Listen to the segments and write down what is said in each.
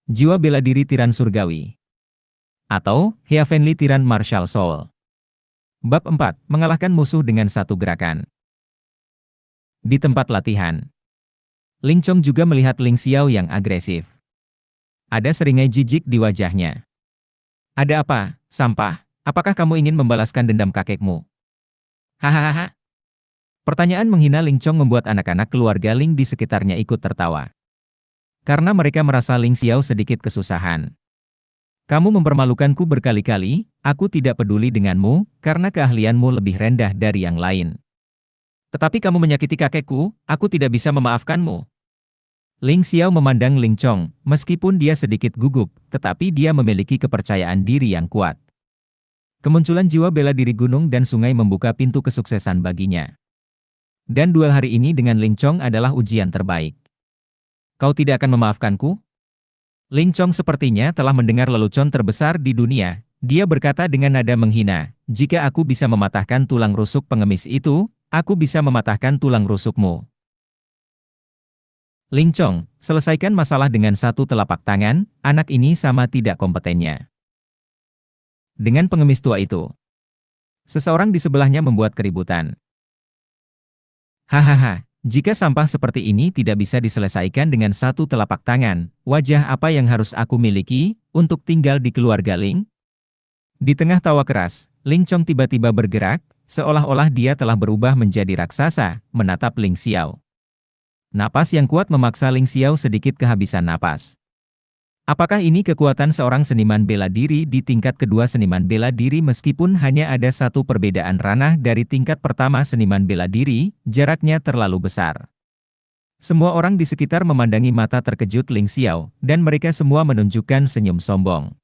Jiwa bela diri tiran surgawi. Atau, Heavenly Tiran Martial Soul. Bab 4. Mengalahkan musuh dengan satu gerakan. Di tempat latihan, Ling Chong juga melihat Ling Xiao yang agresif. Ada seringai jijik di wajahnya. Ada apa, sampah? Apakah kamu ingin membalaskan dendam kakekmu? Hahaha. Pertanyaan menghina Ling Chong membuat anak-anak keluarga Ling di sekitarnya ikut tertawa. Karena mereka merasa Ling Xiao sedikit kesusahan. Kamu mempermalukanku berkali-kali, aku tidak peduli denganmu, karena keahlianmu lebih rendah dari yang lain. Tetapi kamu menyakiti kakekku, aku tidak bisa memaafkanmu. Ling Xiao memandang Ling Chong, meskipun dia sedikit gugup, tetapi dia memiliki kepercayaan diri yang kuat. Kemunculan jiwa bela diri gunung dan sungai membuka pintu kesuksesan baginya. Dan duel hari ini dengan Ling Chong adalah ujian terbaik. Kau tidak akan memaafkanku? Ling Chong sepertinya telah mendengar lelucon terbesar di dunia. Dia berkata dengan nada menghina, jika aku bisa mematahkan tulang rusuk pengemis itu, aku bisa mematahkan tulang rusukmu. Ling Chong, selesaikan masalah dengan satu telapak tangan, anak ini sama tidak kompetennya. Dengan pengemis tua itu, seseorang di sebelahnya membuat keributan. Hahaha. Jika sampah seperti ini tidak bisa diselesaikan dengan satu telapak tangan, wajah apa yang harus aku miliki untuk tinggal di keluarga Ling? Di tengah tawa keras, Ling Chong tiba-tiba bergerak, seolah-olah dia telah berubah menjadi raksasa, menatap Ling Xiao. Napas yang kuat memaksa Ling Xiao sedikit kehabisan napas. Apakah ini kekuatan seorang seniman bela diri di tingkat kedua seniman bela diri meskipun hanya ada satu perbedaan ranah dari tingkat pertama seniman bela diri, jaraknya terlalu besar. Semua orang di sekitar memandangi mata terkejut Ling Xiao, dan mereka semua menunjukkan senyum sombong.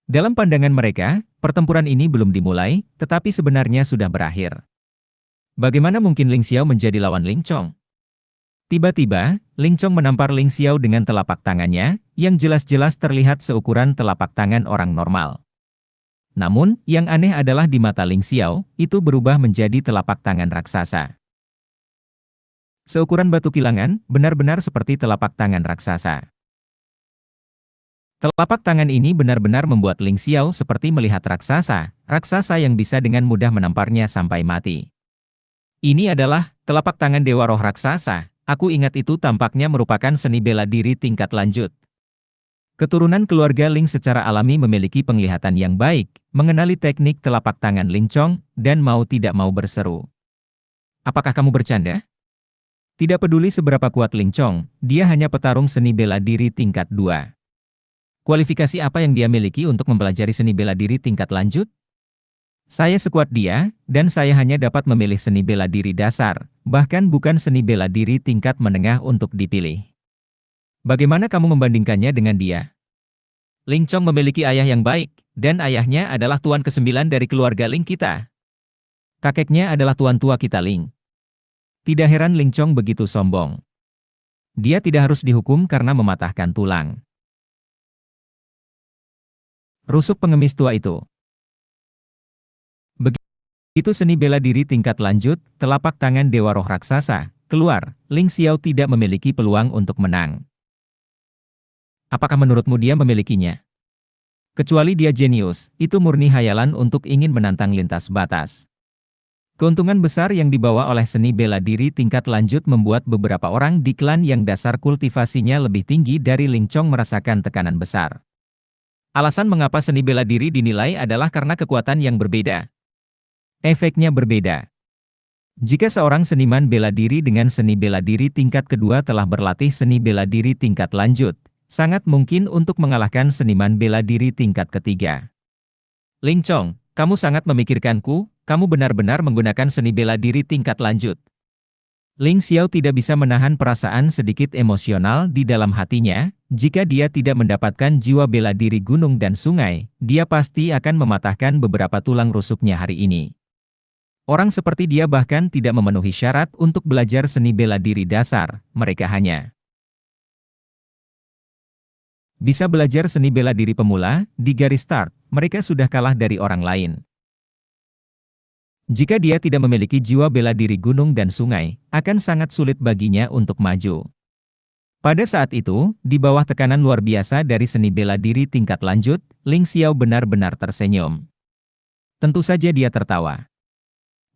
Dalam pandangan mereka, pertempuran ini belum dimulai, tetapi sebenarnya sudah berakhir. Bagaimana mungkin Ling Xiao menjadi lawan Ling Chong? Tiba-tiba, Ling Chong menampar Ling Xiao dengan telapak tangannya, yang jelas-jelas terlihat seukuran telapak tangan orang normal. Namun, yang aneh adalah di mata Ling Xiao, itu berubah menjadi telapak tangan raksasa. Seukuran batu kilangan, benar-benar seperti telapak tangan raksasa. Telapak tangan ini benar-benar membuat Ling Xiao seperti melihat raksasa, raksasa yang bisa dengan mudah menamparnya sampai mati. Ini adalah telapak tangan Dewa Roh Raksasa. Aku ingat itu tampaknya merupakan seni bela diri tingkat lanjut. Keturunan keluarga Ling secara alami memiliki penglihatan yang baik, mengenali teknik telapak tangan Ling Chong, dan mau tidak mau berseru. Apakah kamu bercanda? Tidak peduli seberapa kuat Ling Chong, dia hanya petarung seni bela diri tingkat 2. Kualifikasi apa yang dia miliki untuk mempelajari seni bela diri tingkat lanjut? Saya sekuat dia, dan saya hanya dapat memilih seni bela diri dasar, bahkan bukan seni bela diri tingkat menengah untuk dipilih. Bagaimana kamu membandingkannya dengan dia? Ling Chong memiliki ayah yang baik, dan ayahnya adalah tuan ke-9 dari keluarga Ling kita. Kakeknya adalah tuan tua kita Ling. Tidak heran Ling Chong begitu sombong. Dia tidak harus dihukum karena mematahkan tulang rusuk pengemis tua itu. Itu seni bela diri tingkat lanjut, telapak tangan Dewa Roh Raksasa, keluar, Ling Xiao tidak memiliki peluang untuk menang. Apakah menurutmu dia memilikinya? Kecuali dia jenius, itu murni hayalan untuk ingin menantang lintas batas. Keuntungan besar yang dibawa oleh seni bela diri tingkat lanjut membuat beberapa orang di klan yang dasar kultivasinya lebih tinggi dari Ling Chong merasakan tekanan besar. Alasan mengapa seni bela diri dinilai adalah karena kekuatan yang berbeda. Efeknya berbeda. Jika seorang seniman bela diri dengan seni bela diri tingkat kedua telah berlatih seni bela diri tingkat lanjut, sangat mungkin untuk mengalahkan seniman bela diri tingkat ketiga. Ling Chong, kamu sangat memikirkanku, kamu benar-benar menggunakan seni bela diri tingkat lanjut. Ling Xiao tidak bisa menahan perasaan sedikit emosional di dalam hatinya, jika dia tidak mendapatkan jiwa bela diri gunung dan sungai, dia pasti akan mematahkan beberapa tulang rusuknya hari ini. Orang seperti dia bahkan tidak memenuhi syarat untuk belajar seni bela diri dasar, mereka hanya bisa belajar seni bela diri pemula, di garis start, mereka sudah kalah dari orang lain. Jika dia tidak memiliki jiwa bela diri gunung dan sungai, akan sangat sulit baginya untuk maju. Pada saat itu, di bawah tekanan luar biasa dari seni bela diri tingkat lanjut, Ling Xiao benar-benar tersenyum. Tentu saja dia tertawa.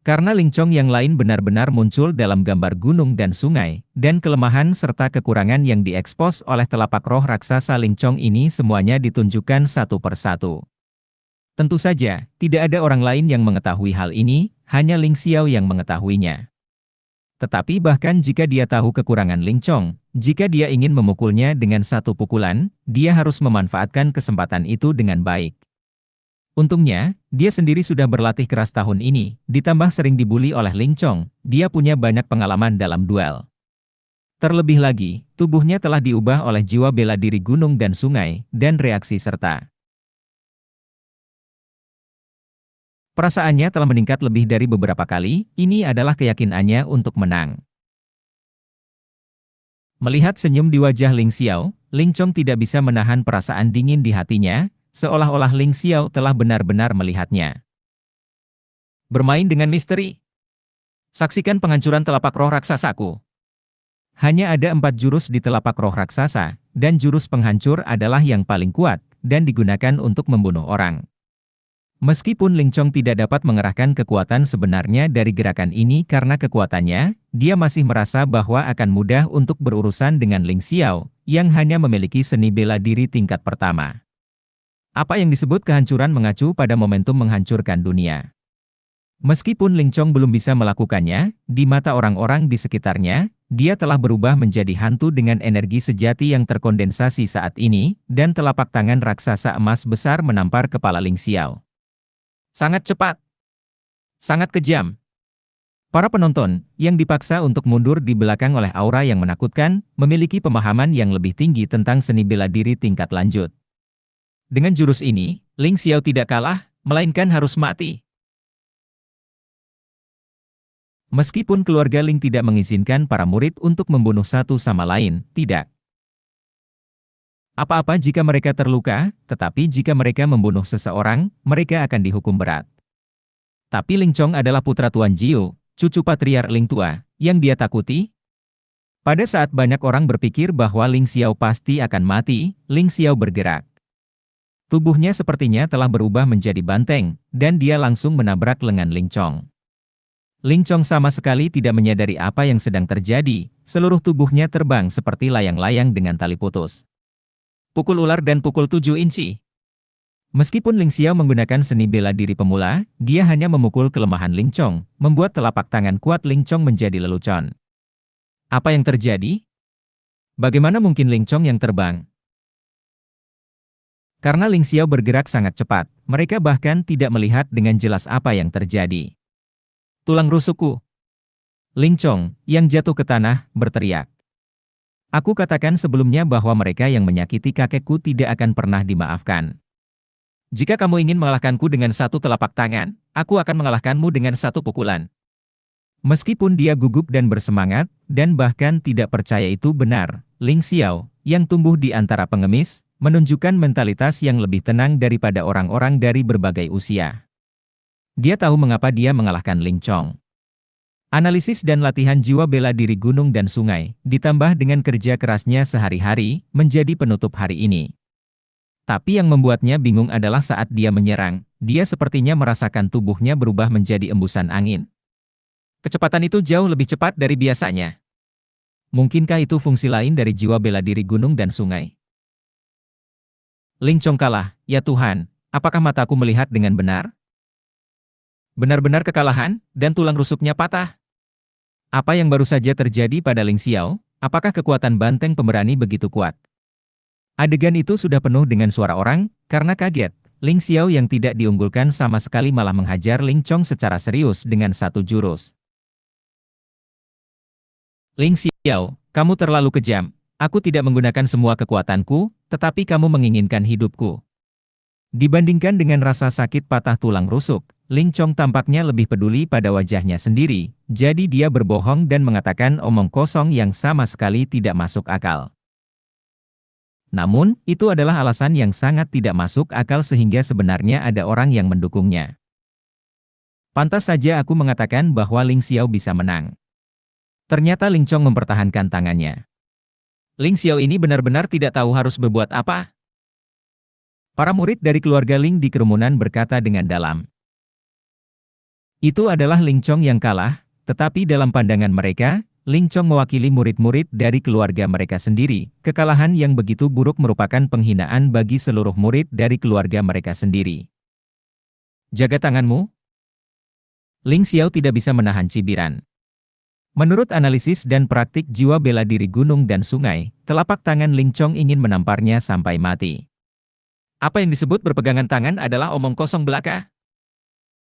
Karena Ling Chong yang lain benar-benar muncul dalam gambar gunung dan sungai, dan kelemahan serta kekurangan yang diekspos oleh telapak roh raksasa Ling Chong ini semuanya ditunjukkan satu persatu. Tentu saja, tidak ada orang lain yang mengetahui hal ini, hanya Ling Xiao yang mengetahuinya. Tetapi bahkan jika dia tahu kekurangan Ling Chong, jika dia ingin memukulnya dengan satu pukulan, dia harus memanfaatkan kesempatan itu dengan baik. Untungnya, dia sendiri sudah berlatih keras tahun ini, ditambah sering dibuli oleh Ling Chong, dia punya banyak pengalaman dalam duel. Terlebih lagi, tubuhnya telah diubah oleh jiwa bela diri gunung dan sungai, dan reaksi serta. Perasaannya telah meningkat lebih dari beberapa kali, ini adalah keyakinannya untuk menang. Melihat senyum di wajah Ling Xiao, Ling Chong tidak bisa menahan perasaan dingin di hatinya, seolah-olah Ling Xiao telah benar-benar melihatnya. Bermain dengan misteri. Saksikan penghancuran telapak roh raksasaku. Hanya ada 4 jurus di telapak roh raksasa, dan jurus penghancur adalah yang paling kuat, dan digunakan untuk membunuh orang. Meskipun Ling Chong tidak dapat mengerahkan kekuatan sebenarnya dari gerakan ini karena kekuatannya, dia masih merasa bahwa akan mudah untuk berurusan dengan Ling Xiao, yang hanya memiliki seni bela diri tingkat pertama. Apa yang disebut kehancuran mengacu pada momentum menghancurkan dunia. Meskipun Ling Chong belum bisa melakukannya, di mata orang-orang di sekitarnya, dia telah berubah menjadi hantu dengan energi sejati yang terkondensasi saat ini, dan telapak tangan raksasa emas besar menampar kepala Ling Xiao. Sangat cepat. Sangat kejam. Para penonton, yang dipaksa untuk mundur di belakang oleh aura yang menakutkan, memiliki pemahaman yang lebih tinggi tentang seni bela diri tingkat lanjut. Dengan jurus ini, Ling Xiao tidak kalah, melainkan harus mati. Meskipun keluarga Ling tidak mengizinkan para murid untuk membunuh satu sama lain, tidak. Apa-apa jika mereka terluka, tetapi jika mereka membunuh seseorang, mereka akan dihukum berat. Tapi Ling Chong adalah putra Tuan Jiu, cucu patriark Ling tua, yang dia takuti. Pada saat banyak orang berpikir bahwa Ling Xiao pasti akan mati, Ling Xiao bergerak. Tubuhnya sepertinya telah berubah menjadi banteng, dan dia langsung menabrak lengan Ling Chong. Ling Chong sama sekali tidak menyadari apa yang sedang terjadi, seluruh tubuhnya terbang seperti layang-layang dengan tali putus. Pukul ular dan pukul 7 inci. Meskipun Ling Xiao menggunakan seni bela diri pemula, dia hanya memukul kelemahan Ling Chong, membuat telapak tangan kuat Ling Chong menjadi lelucon. Apa yang terjadi? Bagaimana mungkin Ling Chong yang terbang? Karena Ling Xiao bergerak sangat cepat, mereka bahkan tidak melihat dengan jelas apa yang terjadi. Tulang rusukku. Ling Chong, yang jatuh ke tanah, berteriak. Aku katakan sebelumnya bahwa mereka yang menyakiti kakekku tidak akan pernah dimaafkan. Jika kamu ingin mengalahkanku dengan satu telapak tangan, aku akan mengalahkanmu dengan satu pukulan. Meskipun dia gugup dan bersemangat, dan bahkan tidak percaya itu benar, Ling Xiao, yang tumbuh di antara pengemis, menunjukkan mentalitas yang lebih tenang daripada orang-orang dari berbagai usia. Dia tahu mengapa dia mengalahkan Ling Chong. Analisis dan latihan jiwa bela diri gunung dan sungai, ditambah dengan kerja kerasnya sehari-hari, menjadi penutup hari ini. Tapi yang membuatnya bingung adalah saat dia menyerang, dia sepertinya merasakan tubuhnya berubah menjadi embusan angin. Kecepatan itu jauh lebih cepat dari biasanya. Mungkinkah itu fungsi lain dari jiwa bela diri gunung dan sungai? Ling Chong kalah, ya Tuhan, apakah mataku melihat dengan benar? Benar-benar kekalahan, dan tulang rusuknya patah. Apa yang baru saja terjadi pada Ling Xiao? Apakah kekuatan banteng pemberani begitu kuat? Adegan itu sudah penuh dengan suara orang, karena kaget. Ling Xiao yang tidak diunggulkan sama sekali malah menghajar Ling Chong secara serius dengan satu jurus. Ling Xiao, kamu terlalu kejam. Aku tidak menggunakan semua kekuatanku, tetapi kamu menginginkan hidupku. Dibandingkan dengan rasa sakit patah tulang rusuk, Ling Chong tampaknya lebih peduli pada wajahnya sendiri, jadi dia berbohong dan mengatakan omong kosong yang sama sekali tidak masuk akal. Namun, itu adalah alasan yang sangat tidak masuk akal sehingga sebenarnya ada orang yang mendukungnya. Pantas saja aku mengatakan bahwa Ling Xiao bisa menang. Ternyata Ling Chong mempertahankan tangannya. Ling Xiao ini benar-benar tidak tahu harus berbuat apa. Para murid dari keluarga Ling di kerumunan berkata dengan dalam. Itu adalah Ling Chong yang kalah, tetapi dalam pandangan mereka, Ling Chong mewakili murid-murid dari keluarga mereka sendiri. Kekalahan yang begitu buruk merupakan penghinaan bagi seluruh murid dari keluarga mereka sendiri. Jaga tanganmu. Ling Xiao tidak bisa menahan cibiran. Menurut analisis dan praktik jiwa bela diri gunung dan sungai, telapak tangan Ling Chong ingin menamparnya sampai mati. Apa yang disebut berpegangan tangan adalah omong kosong belaka.